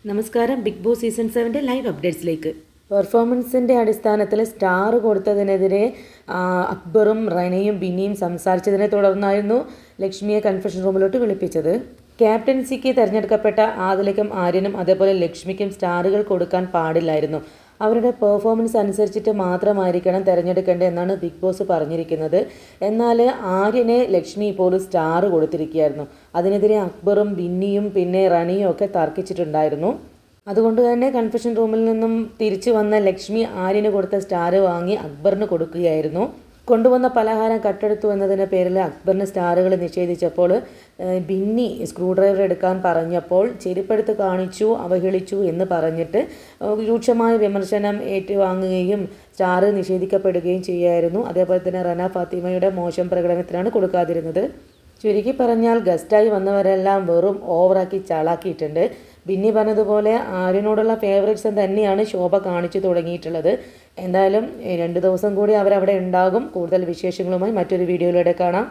നമസ്കാരം. Big Boss season 7 live അപ്ഡേറ്റ്സിലേക്ക്. പെർഫോമൻസിൻ്റെ അടിസ്ഥാനത്തിൽ സ്റ്റാർ കൊടുത്തതിനെതിരെ അക്ബറും റനയും ബിന്നിയും സംസാരിച്ചതിനെ തുടർന്നായിരുന്നു ലക്ഷ്മിയെ കൺഫെഷൻ റൂമിലോട്ട് വിളിപ്പിച്ചത്. ക്യാപ്റ്റൻസിക്ക് തിരഞ്ഞെടുക്കപ്പെട്ട ആദിലയ്ക്കും ആര്യനും അതേപോലെ ലക്ഷ്മിക്കും സ്റ്റാറുകൾ കൊടുക്കാൻ പാടില്ലായിരുന്നു. അവരുടെ പെർഫോമൻസ് അനുസരിച്ചിട്ട് മാത്രമായിരിക്കണം തിരഞ്ഞെടുക്കേണ്ടത് എന്നാണ് ബിഗ് ബോസ് പറഞ്ഞിരിക്കുന്നത്. എന്നാൽ ആര്യനെ ലക്ഷ്മി ഇപ്പോൾ സ്റ്റാർ കൊടുത്തിരിക്കുകയായിരുന്നു. അതിനെതിരെ അക്ബറും ബിന്നിയും പിന്നെ റണിയും ഒക്കെ തർക്കിച്ചിട്ടുണ്ടായിരുന്നു. അതുകൊണ്ട് തന്നെ കൺഫെഷൻ റൂമിൽ നിന്നും തിരിച്ചു വന്ന ലക്ഷ്മി ആര്യന് കൊടുത്ത സ്റ്റാർ വാങ്ങി അക്ബറിന് കൊടുക്കുകയായിരുന്നു. കൊണ്ടുവന്ന പലഹാരം കട്ടെടുത്തു എന്നതിൻ്റെ പേരിൽ അക്ബറിന് സ്റ്റാറുകൾ നിഷേധിച്ചപ്പോൾ ബിന്നി സ്ക്രൂ ഡ്രൈവർ എടുക്കാൻ പറഞ്ഞപ്പോൾ ചെരുപ്പെടുത്ത് കാണിച്ചു, അവഹേളിച്ചു എന്ന് പറഞ്ഞിട്ട് രൂക്ഷമായ വിമർശനം ഏറ്റുവാങ്ങുകയും സ്റ്റാർ നിഷേധിക്കപ്പെടുകയും ചെയ്യുമായിരുന്നു. അതേപോലെ തന്നെ റന ഫാത്തിമയുടെ മോശം പ്രകടനത്തിനാണ് കൊടുക്കാതിരുന്നത്. ചുരുക്കി പറഞ്ഞാൽ ഗസ്റ്റായി വന്നവരെല്ലാം വെറും ഓവറാക്കി ചാളാക്കിയിട്ടുണ്ട്. ബിന്നി പറഞ്ഞതുപോലെ ആര്യനോടുള്ള ഫേവറേറ്റ്സ് തന്നെയാണ് ശോഭ കാണിച്ചു തുടങ്ങിയിട്ടുള്ളത്. എന്തായാലും 2 ദിവസം കൂടി അവരവിടെ ഉണ്ടാകും. കൂടുതൽ വിശേഷങ്ങളുമായി മറ്റൊരു വീഡിയോയിലൂടെ കാണാം.